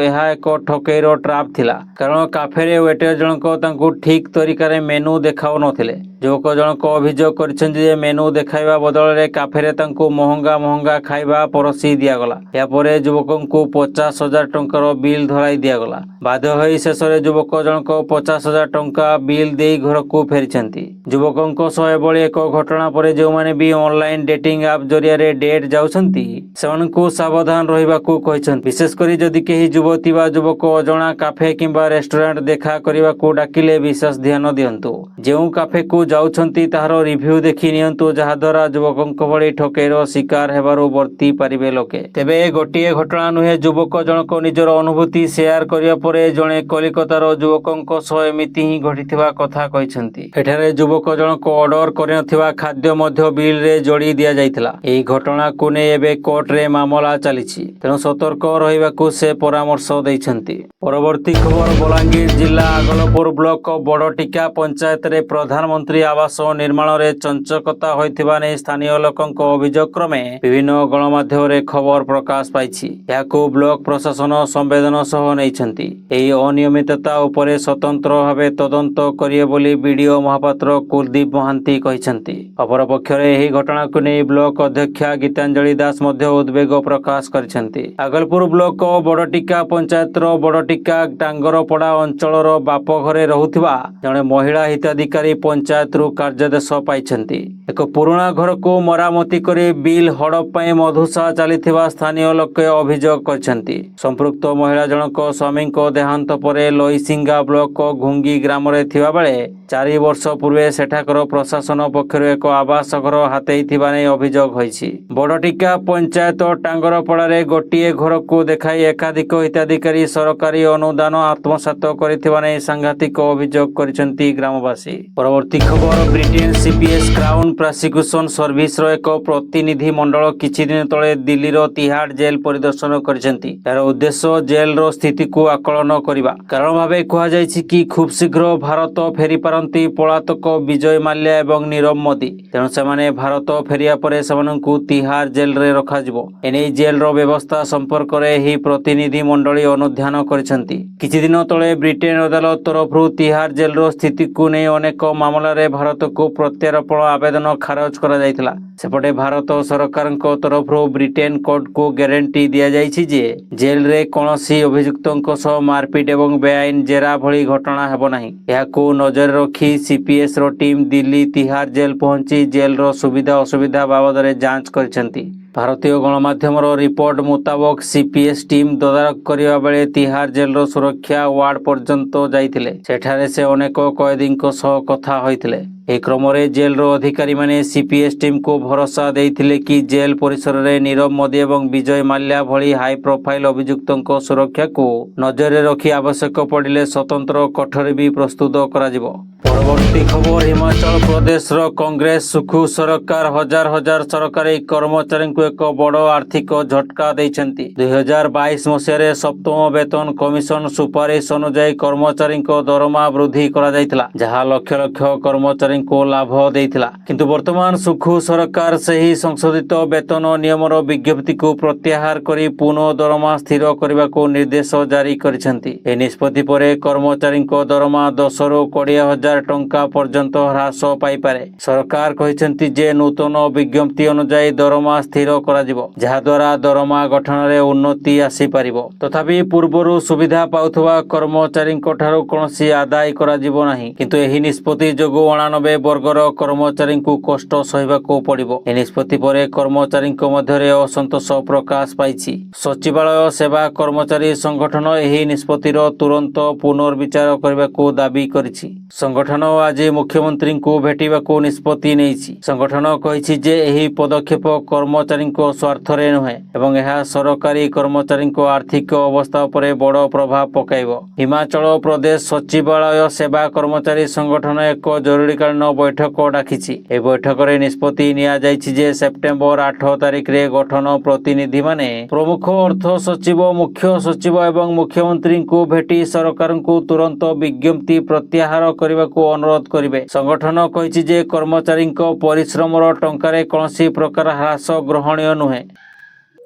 Speaker 1: ଏହା ଏକ ଠକେଇର ଟ୍ରାପ୍ ଥିଲା। କାରଣ କାଫେରେ ୱେଟର ଜଣକ ତାଙ୍କୁ ଠିକ୍ ତରିକାରେ ମେନୁ ଦେଖାଉନଥିଲେ। ଯୁବକ ଜଣକ ଅଭିଯୋଗ କରିଛନ୍ତି ଯେ ମେନୁ ଦେଖାଇବା ବଦଳରେ କାଫେରେ ତାଙ୍କୁ ମହଙ୍ଗା ଖାଇବା ପରସି ଦିଆଗଲା। ଏହାପରେ ଯୁବକଙ୍କୁ 50,000 ଟଙ୍କାର ବିଲ୍ ଧରାଇ ଦିଆଗଲା। ବାଧ୍ୟ ହୋଇ ଶେଷରେ ଯୁବକ ଜଣକ 50,000 ଟଙ୍କା ବିଲ୍ ଦେଇ ଘରକୁ ଫେରିଛନ୍ତି। ଯୁବକଙ୍କ ସହ ଏଭଳି ଏକ ଘଟଣା ପରେ ଯେଉଁମାନେ ବି ଅନଲାଇନ୍ ଡେଟିଂ ଆପ୍ ଜରିଆରେ ଡେଟ୍ ଯାଉଛନ୍ତି ସେମାନଙ୍କୁ ସାବଧାନ ରହିବାକୁ କହିଛନ୍ତି। ବିଶେଷ କରି ଯଦି କେହି ଯୁବତୀ ବା ଯୁବକ ଅଜଣା କାଫେ କିମ୍ବା ରେଷ୍ଟୁରାଣ୍ଟ ଦେଖା କରିବାକୁ ଡାକିଲେ ବିଶେଷ ଧ୍ୟାନ ଦିଅନ୍ତୁ। ଯେଉଁ କାଫେକୁ ଯାଉଛନ୍ତି ତାହାର ରିଭ୍ୟୁ ଦେଖି ନିଅନ୍ତୁ, ଯାହାଦ୍ୱାରା ଯୁବକଙ୍କ ଭଳି ଠକେଇର ଶିକାର ହେବାରୁ ବର୍ତ୍ତି ପାରିବେ ଲୋକେ। ତେବେ ଗୋଟିଏ ଘଟଣା ନୁହେଁ, ଯୁବକ ଜଣକ ନିଜର ଅନୁଭୂତି ସେୟାର କରିବା ପରେ ଜଣେ କଲିକତାର ଯୁବକଙ୍କ ସହ ଏମିତି ହିଁ ଘଟିଥିବା କଥା କହିଛନ୍ତି। ଏଠାରେ ଯୁବକ ଜଣକ ଅର୍ଡର କରିନଥିବା ଖାଦ୍ୟ ମଧ୍ୟ ବିଲ୍ରେ ଯୋଡ଼ି ଦିଆଯାଇଥିଲା। ଏହି ଘଟଣାକୁ ନେଇ ଏବେ କୋର୍ଟରେ ମାମଲା ଚାଲିଛି, ତେଣୁ ସତର୍କ ରହିବାକୁ ସେ ପରାମର୍ଶ ଦେଇଛନ୍ତି। ପରବର୍ତ୍ତୀ ଖବର, ବଲାଙ୍ଗୀର ଜିଲ୍ଲା ଆଗଲପୁର ବ୍ଲକ ବଡ଼ଟିକା ପଞ୍ଚାୟତରେ ପ୍ରଧାନମନ୍ତ୍ରୀ ଆବାସ ନିର୍ମାଣରେ ଚଞ୍ଚକତା ହୋଇଥିବା ନେଇ ସ୍ଥାନୀୟ ଲୋକଙ୍କ ଅଭିଯୋଗ କ୍ରମେ ବିଭିନ୍ନ ଗଣମାଧ୍ୟମରେ ଖବର ପ୍ରକାଶ ପାଇଛି। ଏହାକୁ ବ୍ଲକ ପ୍ରଶାସନ ସମ୍ବେଦନ ସହ ନେଇଛନ୍ତି। ଏହି ଅନିୟମିତତା ଉପରେ ସ୍ୱତନ୍ତ୍ର ଭାବେ ତଦନ୍ତ କରିବେ ବୋଲି ବିଡିଓ ମହାପାତ୍ର କୁଲଦୀପ ମହାନ୍ତି କହିଛନ୍ତି। ଅପରପକ୍ଷରେ ଏହି ଘଟଣାକୁ ନେଇ ବ୍ଲକ ଅଧ୍ୟକ୍ଷା ଗୀତାଞ୍ଜଳି ଦାସ ମଧ୍ୟ ଉଦ୍ବେଗ ପ୍ରକାଶ କରିଛନ୍ତି। ଆଗଲପୁର ବ୍ଲକ ବଡ଼ଟିକା ପଞ୍ଚାୟତର ବଡ଼ଟିକା ଡାଙ୍ଗରପଡ଼ା ଅଞ୍ଚଳର ବାପଘରେ ରହୁଥିବା ଜଣେ ମହିଳା ହିତାଧିକାରୀ ପଞ୍ଚାୟତରୁ କାର୍ଯ୍ୟାଦେଶ ପାଇଛନ୍ତି। ଏକ ପୁରୁଣା ଘରକୁ ମରାମତି କରି ବିଲ୍ ହଡପ ପାଇଁ ମଧୁସା ଚାଲିଥିବା ସ୍ଥାନୀୟ ଲୋକେ ଅଭିଯୋଗ କରିଛନ୍ତି। ସମ୍ପୃକ୍ତ ମହିଳା ଜଣକ ସ୍ୱାମୀଙ୍କ ଦେହାନ୍ତ ପରେ ଲଇସିଙ୍ଗା ବ୍ଲକ ଘୁଙ୍ଗି ଗ୍ରାମରେ ଥିବାବେଳେ 4 ବର୍ଷ ପୂର୍ବେ ସେଠାକାର ପ୍ରଶାସନ ପକ୍ଷରୁ ଏକ ଆବାସ ଘର ହାତେଇଥିବା ନେଇ ଅଭିଯୋଗ ହୋଇଛି। ବଡ଼ଟିକା ପଞ୍ଚାୟତ ଟାଙ୍ଗରପଡ଼ାରେ ଗୋଟିଏ ଘରକୁ ଦେଖାଇ ଏକାଧିକ ହିତାଧିକାରୀ ସରକାରୀ ଅନୁଦାନ ଆତ୍ମସାତ କରିଥିବା ନେଇ ସାଂଘାତିକ ଅଭିଯୋଗ କରିଛନ୍ତି ଗ୍ରାମବାସୀ। ପରବର୍ତ୍ତୀ ଖବର, ବ୍ରିଟେନ ସିପିଏସ୍ କ୍ରାଉନ ପ୍ରସିକ୍ୟୁସନ ସର୍ଭିସର ଏକ ପ୍ରତିନିଧି ମଣ୍ଡଳ କିଛି ଦିନ ତଳେ ଦିଲ୍ଲୀର ତିହାଡ଼ ଜେଲ୍ ପରିଦର୍ଶନ କରିଛନ୍ତି। ଏହାର ଉଦ୍ଦେଶ୍ୟ ଜେଲର ସ୍ଥିତିକୁ ଆକଳନ କରିବା। କାରଣ ଭାବେ କୁହାଯାଇଛି କି ଖୁବ୍ ଶୀଘ୍ର ଭାରତ ଫେରିପାରନ୍ତି ପଳାତକ ବିଜୟ ମାଲ୍ୟା ଏବଂ ନୀରବ ମୋଦି। ତେଣୁ ସେମାନେ ଭାରତ ଫେରିବା ପରେ ସେମାନଙ୍କୁ ତିହାର ଜେଲରେ ରଖାଯିବ। ଏନେଇ ଜେଲର ବ୍ୟବସ୍ଥା ସମ୍ପର୍କରେ ଏହି ପ୍ରତିନିଧି ମଣ୍ଡଳୀ ଅନୁଧ୍ୟାନ କରିଛନ୍ତି। କିଛି ଦିନ ତଳେ ବ୍ରିଟେନ ଅଦାଲତ ତରଫରୁ ତିହାର ଜେଲର ସ୍ଥିତିକୁ ନେଇ ଅନେକ ମାମଲାରେ ଭାରତକୁ ପ୍ରତ୍ୟାର୍ପଣ ଆବେଦନ ଖାରଜ କରାଯାଇଥିଲା। ସେପଟେ ଭାରତ ସରକାରଙ୍କ ତରଫରୁ ବ୍ରିଟେନ କୋର୍ଟକୁ ଗ୍ୟାରେଣ୍ଟି ଦିଆଯାଇଛି ଯେ ଜେଲରେ କୌଣସି ଅଭିଯୁକ୍ତଙ୍କ ସହ ମାରପିଟ ଏବଂ ବେଆଇନ ଜେରା ଭଳି ଘଟଣା ହେବ ନାହିଁ। ଏହାକୁ ନଜରରେ ରଖି ସିପିଏସ୍ର ଟିମ୍ ଦିଲ୍ଲୀ ତିହାର ଜେଲ ପହଞ୍ଚି ଜେଲର ସୁବିଧା ଅସୁବିଧା ବାବଦରେ ଯାଞ୍ଚ କରିଛନ୍ତି। ଭାରତୀୟ ଗଣମାଧ୍ୟମର ରିପୋର୍ଟ ମୁତାବକ ସିପିଏସ୍ ଟିମ୍ ତଦାରଖ କରିବା ବେଳେ ତିହାର ଜେଲର ସୁରକ୍ଷା ୱାର୍ଡ ପର୍ଯ୍ୟନ୍ତ ଯାଇଥିଲେ। ସେଠାରେ ସେ ଅନେକ କଏଦୀଙ୍କ ସହ କଥା ହୋଇଥିଲେ। ଏହି କ୍ରମରେ ଜେଲର ଅଧିକାରୀମାନେ ସିପିଏସ୍ ଟିମ୍କୁ ଭରସା ଦେଇଥିଲେ କି ଜେଲ ପରିସରରେ ନୀରବ ମୋଦି ଏବଂ ବିଜୟ ମାଲ୍ୟା ଭଳି ହାଇ ପ୍ରୋଫାଇଲ ଅଭିଯୁକ୍ତଙ୍କ ସୁରକ୍ଷାକୁ ନଜରରେ ରଖି ଆବଶ୍ୟକ ପଡ଼ିଲେ ସ୍ୱତନ୍ତ୍ର କୋଠରୀ ବି ପ୍ରସ୍ତୁତ କରାଯିବ। ପରବର୍ତ୍ତୀ ଖବର, ହିମାଚଳ ପ୍ରଦେଶର କଂଗ୍ରେସ ସୁଖୁ ସରକାର ହଜାର ହଜାର ସରକାରୀ କର୍ମଚାରୀଙ୍କୁ ଏକ ବଡ଼ ଆର୍ଥିକ ଝଟକା ଦେଇଛନ୍ତି। 2022 ମସିହାରେ ସପ୍ତମ ବେତନ କମିଶନ ସୁପାରିଶ ଅନୁଯାୟୀ କର୍ମଚାରୀଙ୍କ ଦରମା ବୃଦ୍ଧି କରାଯାଇଥିଲା, ଯାହା ଲକ୍ଷ ଲକ୍ଷ କର୍ମଚାରୀଙ୍କୁ ଲାଭ ଦେଇଥିଲା। କିନ୍ତୁ ବର୍ତ୍ତମାନ ସୁଖୁ ସରକାର ସେହି ସଂଶୋଧିତ ବେତନ ନିୟମର ବିଜ୍ଞପ୍ତିକୁ ପ୍ରତ୍ୟାହାର କରି ପୁନଃ ଦରମା ସ୍ଥିର କରିବାକୁ ନିର୍ଦ୍ଦେଶ ଜାରି କରିଛନ୍ତି। ଏହି ନିଷ୍ପତ୍ତି ପରେ କର୍ମଚାରୀଙ୍କ ଦରମା 10ରୁ 20,000 ଟଙ୍କା ପର୍ଯ୍ୟନ୍ତ ହ୍ରାସ ପାଇପାରେ। ସରକାର କହିଛନ୍ତି ଯେ ନୂତନ ବିଜ୍ଞପ୍ତି ଅନୁଯାୟୀ ଦରମା ସ୍ଥିର କରାଯିବ, ଯାହାଦ୍ୱାରା ଦରମା ଗଠନରେ ଉନ୍ନତି ଆସିପାରିବ। ତଥାପି ପୂର୍ବରୁ ସୁବିଧା ପାଉଥିବା କର୍ମଚାରୀଙ୍କଠାରୁ କୌଣସି ଆଦାୟ କରାଯିବ ନାହିଁ। କିନ୍ତୁ ଏହି ନିଷ୍ପତ୍ତି ଯୋଗୁଁ 89 ବର୍ଗର କର୍ମଚାରୀଙ୍କୁ କଷ୍ଟ ସହିବାକୁ ପଡ଼ିବ। ଏହି ନିଷ୍ପତ୍ତି ପରେ କର୍ମଚାରୀଙ୍କ ମଧ୍ୟରେ ଅସନ୍ତୋଷ ପ୍ରକାଶ ପାଇଛି। ସଚିବାଳୟ ସେବା କର୍ମଚାରୀ ସଂଗଠନ ଏହି ନିଷ୍ପତ୍ତିର ତୁରନ୍ତ ପୁନର୍ବିଚାର କରିବାକୁ ଦାବି କରିଛି। ସଂଗଠନ ଆଜି ମୁଖ୍ୟମନ୍ତ୍ରୀଙ୍କୁ ଭେଟିବାକୁ ନିଷ୍ପତ୍ତି ନେଇଛି। ସଂଗଠନ କହିଛି ଯେ ଏହି ପଦକ୍ଷେପ କର୍ମଚାରୀଙ୍କ ସ୍ୱାର୍ଥରେ ନୁହେଁ ଏବଂ ଏହା ସରକାରୀ କର୍ମଚାରୀଙ୍କ ଆର୍ଥିକ ଅବସ୍ଥା ଉପରେ ବଡ଼ ପ୍ରଭାବ ପକାଇବ। ହିମାଚଳ ପ୍ରଦେଶ ସଚିବାଳୟ ସେବା କର୍ମଚାରୀ ସଂଗଠନ ଏକ ଜରୁରୀକାଳୀନ ବୈଠକ ଡାକିଛି। ଏହି ବୈଠକରେ ନିଷ୍ପତ୍ତି ନିଆଯାଇଛି ଯେ ସେପ୍ଟେମ୍ବର 8 ତାରିଖରେ ଗଠନ ପ୍ରତିନିଧିମାନେ ପ୍ରମୁଖ ଅର୍ଥ ସଚିବ, ମୁଖ୍ୟ ସଚିବ ଏବଂ ମୁଖ୍ୟମନ୍ତ୍ରୀଙ୍କୁ ଭେଟି ସରକାରଙ୍କୁ ତୁରନ୍ତ ବିଜ୍ଞପ୍ତି ପ୍ରତ୍ୟାହାର କରିବାକୁ ଅନୁରୋଧ କରିବେ। ସଂଗଠନ କହିଛି ଯେ କର୍ମଚାରୀଙ୍କ ପରିଶ୍ରମର ଟଙ୍କାରେ କୌଣସି ପ୍ରକାର ହ୍ରାସ ଗ୍ରହଣୀୟ ନୁହେଁ।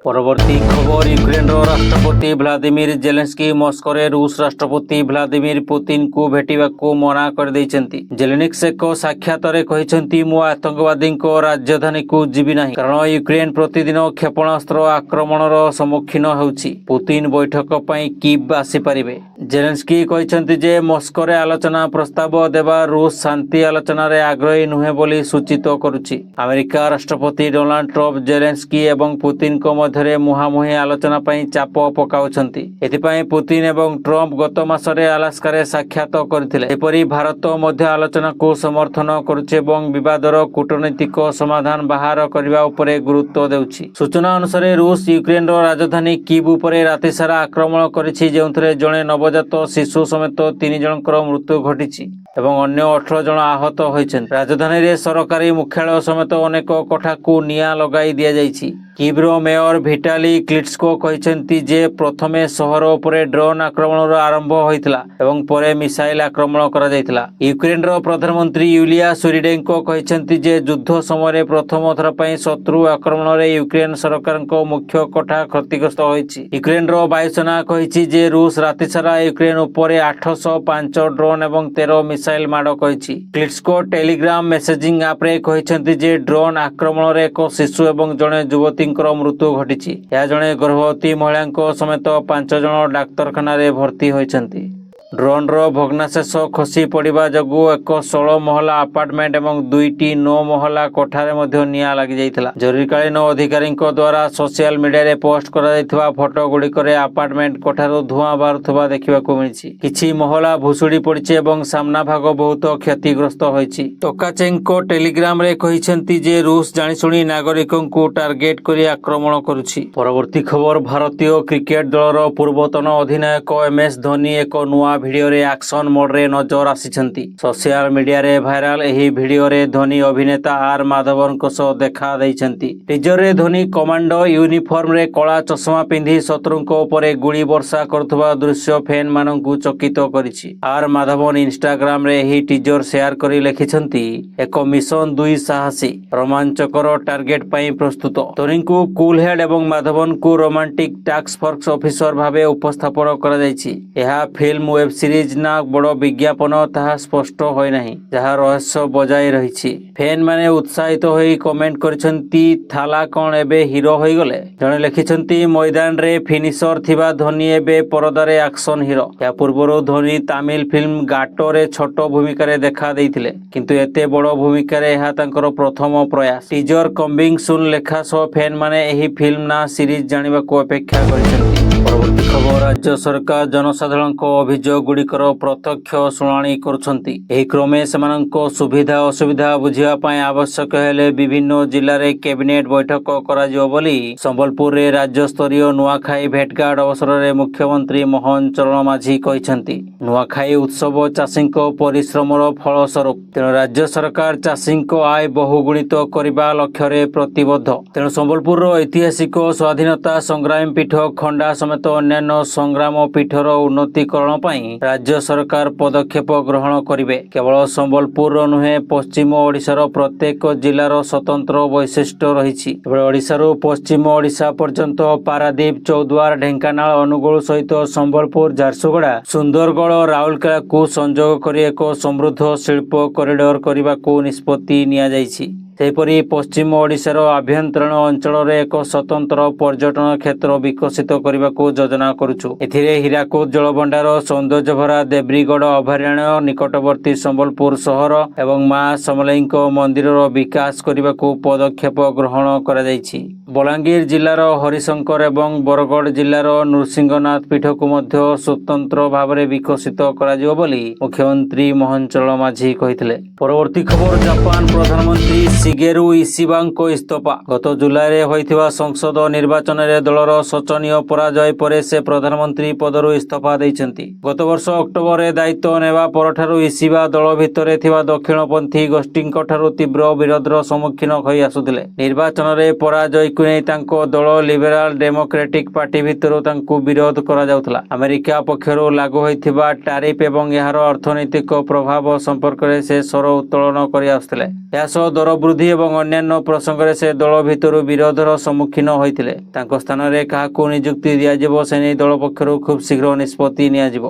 Speaker 1: পরবর্তী খবর ইউক্রেনর রাষ্ট্রপতি ভ্লাদিমির জেলেন্সকি মସ୍କୋରେ ରୁଷ ରାଷ୍ଟ୍ରପତି ଭ୍ଲାଦିମିର ପୁତିନଙ୍କୁ ଭେଟିବାକୁ ମନା କରିଦେଇଛନ୍ତି। ଜେଲେନ୍ସ୍କି ଏକ ସାକ୍ଷାତରେ କହିଛନ୍ତି, ମୁଁ ଆତଙ୍କବାଦୀଙ୍କ ରାଜଧାନୀକୁ ଯିବି ନାହିଁ କାରଣ ୟୁକ୍ରେନ ପ୍ରତିଦିନ କ୍ଷେପଣାସ୍ତ୍ର ଆକ୍ରମଣର ସମ୍ମୁଖୀନ ହେଉଛି। ପୁତିନ ବୈଠକ ପାଇଁ କିଭ୍ ଆସିପାରିବେ। ଜେଲେନ୍ସ୍କି କହିଛନ୍ତି ଯେ ମସ୍କୋରେ ଆଲୋଚନା ପ୍ରସ୍ତାବ ଦେବା ରୁଷ ଶାନ୍ତି ଆଲୋଚନାରେ ଆଗ୍ରହୀ ନୁହେଁ ବୋଲି ସୂଚିତ କରୁଛି। ଆମେରିକା ରାଷ୍ଟ୍ରପତି ଡୋନାଲ୍ଡ ଟ୍ରମ୍ପ ଜେଲେନ୍ସ୍କି ଏବଂ ପୁତିନଙ୍କ ମଧ୍ୟରେ ମୁହାଁମୁହିଁ ଆଲୋଚନା ପାଇଁ ଚାପ ପକାଉଛନ୍ତି। ଏଥିପାଇଁ ପୁତିନ ଏବଂ ଟ୍ରମ୍ପ ଗତ ମାସରେ ଆଲାସ୍କାରେ ସାକ୍ଷାତ କରିଥିଲେ। ଏପରି ଭାରତ ମଧ୍ୟ ଆଲୋଚନାକୁ ସମର୍ଥନ କରୁଛି ଏବଂ ବିବାଦର କୂଟନୈତିକ ସମାଧାନ ବାହାର କରିବା ଉପରେ ଗୁରୁତ୍ୱ ଦେଉଛି। ସୂଚନା ଅନୁସାରେ ରୁଷ ୟୁକ୍ରେନର ରାଜଧାନୀ କିଭ୍ ଉପରେ ରାତିସାରା ଆକ୍ରମଣ କରିଛି, ଯେଉଁଥିରେ ଜଣେ ନବଜାତ ଶିଶୁ ସମେତ 3 ଜଣଙ୍କର ମୃତ୍ୟୁ ଘଟିଛି ଏବଂ ଅନ୍ୟ 18 ଜଣ ଆହତ ହୋଇଛନ୍ତି। ରାଜଧାନୀରେ ସରକାରୀ ମୁଖ୍ୟାଳୟ ସମେତ ଅନେକ କୋଠାକୁ ନିଆଁ ଲଗାଇ ଦିଆଯାଇଛି। କିଭ୍ର ମେୟର ଭିଟାଲି କ୍ଲିଟ୍ସ୍କୋ କହିଛନ୍ତି ଯେ ପ୍ରଥମେ ସହର ଉପରେ ଡ୍ରୋନ୍ ଆକ୍ରମଣର ଆରମ୍ଭ ହୋଇଥିଲା ଏବଂ ପରେ ମିସାଇଲ୍ ଆକ୍ରମଣ କରାଯାଇଥିଲା। ୟୁକ୍ରେନର ପ୍ରଧାନମନ୍ତ୍ରୀ ୟୁଲିଆ ସ୍ୱିରିଡେଙ୍କୋ କହିଛନ୍ତି ଯେ ଯୁଦ୍ଧ ସମୟରେ ପ୍ରଥମ ଥର ପାଇଁ ଶତ୍ରୁ ଆକ୍ରମଣରେ ୟୁକ୍ରେନ ସରକାରଙ୍କ ମୁଖ୍ୟ କୋଠା କ୍ଷତିଗ୍ରସ୍ତ ହୋଇଛି। ୟୁକ୍ରେନର ବାୟୁସେନା କହିଛି ଯେ ରୁଷ ରାତିସାରା ୟୁକ୍ରେନ ଉପରେ 805 ଡ୍ରୋନ୍ ଏବଂ 13 ମିସାଇଲ୍ ମାଡ଼ କରିଛି। କ୍ଲିଟ୍ସ୍କୋ ଟେଲିଗ୍ରାମ ମେସେଜିଂ ଆପ୍ରେ କହିଛନ୍ତି ଯେ ଡ୍ରୋନ୍ ଆକ୍ରମଣରେ ଏକ ଶିଶୁ ଏବଂ ଜଣେ ଯୁବତୀଙ୍କର ମୃତ୍ୟୁ ଘଟିଛି। ଏହା ଜଣେ ଗର୍ଭବତୀ ମହିଳାଙ୍କ ସମେତ 5 ଜଣ ଡାକ୍ତରଖାନାରେ ଭର୍ତ୍ତି ହୋଇଛନ୍ତି। ଡ୍ରୋନ୍ର ଭଗ୍ନାଶେଷ ଖସି ପଡ଼ିବା ଯୋଗୁଁ ଏକ 16 ମହଲା ଆପାର୍ଟମେଣ୍ଟ ଏବଂ 2ଟି 9 ମହଲା କୋଠାରେ ମଧ୍ୟ ନିଆଁ ଲାଗିଯାଇଥିଲା। ଜରୁରୀକାଳୀନ ଅଧିକାରୀଙ୍କ ଦ୍ୱାରା ସୋସିଆଲ ମିଡିଆରେ ପୋଷ୍ଟ କରାଯାଇଥିବା ଫଟୋଗୁଡ଼ିକରେ ଆପାର୍ଟମେଣ୍ଟ କୋଠାରୁ ଧୂଆଁ ବାହାରୁଥିବା ଦେଖିବାକୁ ମିଳିଛି। କିଛି ମହଲା ଭୁଶୁଡ଼ି ପଡ଼ିଛି ଏବଂ ସାମ୍ନା ଭାଗ ବହୁତ କ୍ଷତିଗ୍ରସ୍ତ ହୋଇଛି। ଟୋକାଚେଙ୍କୋ ଟେଲିଗ୍ରାମରେ କହିଛନ୍ତି ଯେ ରୁଷ ଜାଣିଶୁଣି ନାଗରିକଙ୍କୁ ଟାର୍ଗେଟ କରି ଆକ୍ରମଣ କରୁଛି। ପରବର୍ତ୍ତୀ ଖବର ଭାରତୀୟ କ୍ରିକେଟ ଦଳର ପୂର୍ବତନ ଅଧିନାୟକ MS ଧୋନି ଏକ ନୂଆ ଭିଡିଓରେ ଆକ୍ସନ ମୋଡରେ ନଜର ଆସିଛନ୍ତି। ସୋସିଆଲ ମିଡିଆରେ ଭାଇରାଲ ଏହି ଭିଡିଓରେ ଧୋନି ଅଭିନେତା ଆର୍ ମାଧବନଙ୍କ ସହ ଦେଖା ଦେଇଛନ୍ତି। ଟିଜରରେ ଧୋନି କମାଣ୍ଡୋ ୟୁନିଫର୍ମରେ କଳା ଚଷମା ପିନ୍ଧି ଶତ୍ରୁଙ୍କ ଉପରେ ଗୁଳି ବର୍ଷା କରୁଥିବା ଦୃଶ୍ୟ ଫ୍ୟାନମାନଙ୍କୁ ଚକିତ କରିଛି। ଆର୍ ମାଧବନ ଇନଷ୍ଟାଗ୍ରାମରେ ଏହି ଟିଜର ସେୟାର କରି ଲେଖିଛନ୍ତି, ଏକ ମିଶନ 2 ସାହସୀ ରୋମାଞ୍ଚକର ଟାର୍ଗେଟ ପାଇଁ ପ୍ରସ୍ତୁତ। ଧୋନିଙ୍କୁ କୁଲ୍ ହେଡ୍ ଏବଂ ମାଧବନଙ୍କୁ ରୋମାଣ୍ଟିକ ଟାସ୍କ ଫୋର୍ସ ଅଫିସର ଭାବେ ଉପସ୍ଥାପନ କରାଯାଇଛି। ଏହା ଫିଲ୍ମ, ୱେବ୍ ସିରିଜ ନା ବଡ଼ ବିଜ୍ଞାପନ ତାହା ସ୍ପଷ୍ଟ ହୋଇନାହିଁ, ଯାହା ରହସ୍ୟ ବଜାୟ ରହିଛି। ଫ୍ୟାନମାନେ ଉତ୍ସାହିତ ହୋଇ କମେଣ୍ଟ କରିଛନ୍ତି, ଥାଲା କ'ଣ ଏବେ ହିରୋ ହୋଇଗଲେ? ଜଣେ ଲେଖିଛନ୍ତି, ମଇଦାନରେ ଫିନିଶର ଥିବା ଧୋନି ଏବେ ପରଦାରେ ଆକ୍ସନ ହିରୋ। ଏହା ପୂର୍ବରୁ ଧୋନି ତାମିଲ ଫିଲ୍ମ ଗାଟୋରେ ଛୋଟ ଭୂମିକାରେ ଦେଖା ଦେଇଥିଲେ, କିନ୍ତୁ ଏତେ ବଡ଼ ଭୂମିକାରେ ଏହା ତାଙ୍କର ପ୍ରଥମ ପ୍ରୟାସ। ଟିଜର କମିଂ ସୁନ୍ ଲେଖା ସହ ଫ୍ୟାନମାନେ ଏହି ଫିଲ୍ମ ନା ସିରିଜ ଜାଣିବାକୁ ଅପେକ୍ଷା କରିଛନ୍ତି। ପରବର୍ତ୍ତୀ ଖବର, ରାଜ୍ୟ ସରକାର ଜନସାଧାରଣଙ୍କ ଅଭିଯୋଗଗୁଡ଼ିକର ପ୍ରତ୍ୟକ୍ଷ ଶୁଣାଣି କରୁଛନ୍ତି। ଏହି କ୍ରମେ ସେମାନଙ୍କ ସୁବିଧା ଅସୁବିଧା ବୁଝିବା ପାଇଁ ଆବଶ୍ୟକ ହେଲେ ବିଭିନ୍ନ ଜିଲ୍ଲାରେ କ୍ୟାବିନେଟ ବୈଠକ କରାଯିବ ବୋଲି ସମ୍ବଲପୁରରେ ରାଜ୍ୟସ୍ତରୀୟ ନୂଆଖାଇ ଭେଟଘାଟ ଅବସରରେ ମୁଖ୍ୟମନ୍ତ୍ରୀ ମୋହନ ଚରଣ ମାଝୀ କହିଛନ୍ତି। ନୂଆଖାଇ ଉତ୍ସବ ଚାଷୀଙ୍କ ପରିଶ୍ରମର ଫଳସ୍ୱରୂପ, ତେଣୁ ରାଜ୍ୟ ସରକାର ଚାଷୀଙ୍କ ଆୟ ବହୁଗୁଣିତ କରିବା ଲକ୍ଷ୍ୟରେ ପ୍ରତିବଦ୍ଧ। ତେଣୁ ସମ୍ବଲପୁରର ଐତିହାସିକ ସ୍ୱାଧୀନତା ସଂଗ୍ରାମୀ ପୀଠ, ଖଣ୍ଡା ସମେତ ଅନ୍ୟାନ୍ୟ ସଂଗ୍ରାମ ପୀଠର ଉନ୍ନତିକରଣ ପାଇଁ ରାଜ୍ୟ ସରକାର ପଦକ୍ଷେପ ଗ୍ରହଣ କରିବେ। କେବଳ ସମ୍ବଲପୁରର ନୁହେଁ, ପଶ୍ଚିମ ଓଡ଼ିଶାର ପ୍ରତ୍ୟେକ ଜିଲ୍ଲାର ସ୍ୱତନ୍ତ୍ର ବୈଶିଷ୍ଟ୍ୟ ରହିଛି। କେବଳ ଓଡ଼ିଶାରୁ ପଶ୍ଚିମ ଓଡ଼ିଶା ପର୍ଯ୍ୟନ୍ତ ପାରାଦୀପ, ଚୌଦ୍ୱାର, ଢେଙ୍କାନାଳ, ଅନୁଗୁଳ ସହିତ ସମ୍ବଲପୁର, ଝାରସୁଗୁଡ଼ା, ସୁନ୍ଦରଗଡ଼, ରାଉରକେଲାକୁ ସଂଯୋଗ କରି ଏକ ସମୃଦ୍ଧ ଶିଳ୍ପ କରିଡର କରିବାକୁ ନିଷ୍ପତ୍ତି ନିଆଯାଇଛି। ସେହିପରି ପଶ୍ଚିମ ଓଡ଼ିଶାର ଆଭ୍ୟନ୍ତରୀଣ ଅଞ୍ଚଳରେ ଏକ ସ୍ୱତନ୍ତ୍ର ପର୍ଯ୍ୟଟନ କ୍ଷେତ୍ର ବିକଶିତ କରିବାକୁ ଯୋଜନା କରୁଛୁ। ଏଥିରେ ହୀରାକୁଦ ଜଳଭଣ୍ଡାର, ସୌନ୍ଦର୍ଯ୍ୟଭରା ଦେବ୍ରିଗଡ଼ ଅଭୟାରଣ୍ୟ, ନିକଟବର୍ତ୍ତୀ ସମ୍ବଲପୁର ସହର ଏବଂ ମା ସମଲେଇଙ୍କ ମନ୍ଦିରର ବିକାଶ କରିବାକୁ ପଦକ୍ଷେପ ଗ୍ରହଣ କରାଯାଇଛି। ବଲାଙ୍ଗୀର ଜିଲ୍ଲାର ହରିଶଙ୍କର ଏବଂ ବରଗଡ଼ ଜିଲ୍ଲାର ନୃସିଂହନାଥ ପୀଠକୁ ମଧ୍ୟ ସ୍ୱତନ୍ତ୍ର ଭାବରେ ବିକଶିତ କରାଯିବ ବୋଲି ମୁଖ୍ୟମନ୍ତ୍ରୀ ମୋହନ ଚରଣ ମାଝୀ କହିଥିଲେ। ପରବର୍ତ୍ତୀ ଖବର, ଜାପାନ ପ୍ରଧାନମନ୍ତ୍ରୀ ଶିଗେରୁ ଇଶିବାଙ୍କ ଇସ୍ତଫା। ଗତ ଜୁଲାଇରେ ହୋଇଥିବା ସଂସଦ ନିର୍ବାଚନରେ ଦଳର ଶୋଚନୀୟ ପରାଜୟ ପରେ ସେ ପ୍ରଧାନମନ୍ତ୍ରୀ ପଦରୁ ଇସ୍ତଫା ଦେଇଛନ୍ତି। ଗତ ବର୍ଷ ଅକ୍ଟୋବରରେ ଦାୟିତ୍ୱ ନେବା ପରଠାରୁ ଇଶିବା ଦଳ ଭିତରେ ଥିବା ଦକ୍ଷିଣପନ୍ଥୀ ଗୋଷ୍ଠୀଙ୍କଠାରୁ ତୀବ୍ର ବିରୋଧର ସମ୍ମୁଖୀନ ହୋଇ ଆସୁଥିଲେ। ନିର୍ବାଚନରେ ପରାଜୟ ନିଷ୍ପତ୍ତିକୁ ନେଇ ତାଙ୍କ ଦଳ ଲିବେରାଲ ଡେମୋକ୍ରାଟିକ ପାର୍ଟି ଭିତରୁ ତାଙ୍କୁ ବିରୋଧ କରାଯାଉଥିଲା। ଆମେରିକା ପକ୍ଷରୁ ଲାଗୁ ହୋଇଥିବା ଟାରିଫ ଏବଂ ଏହାର ଅର୍ଥନୈତିକ ପ୍ରଭାବ ସମ୍ପର୍କରେ ସେ ସ୍ୱର ଉତ୍ତୋଳନ କରି ଆସୁଥିଲେ। ଏହା ସହ ଦର ବୃଦ୍ଧି ଏବଂ ଅନ୍ୟାନ୍ୟ ପ୍ରସଙ୍ଗରେ ସେ ଦଳ ଭିତରୁ ବିରୋଧର ସମ୍ମୁଖୀନ ହୋଇଥିଲେ। ତାଙ୍କ ସ୍ଥାନରେ କାହାକୁ ନିଯୁକ୍ତି ଦିଆଯିବ ସେ ନେଇ ଦଳ ପକ୍ଷରୁ ଖୁବ୍ ଶୀଘ୍ର ନିଷ୍ପତ୍ତି ନିଆଯିବ।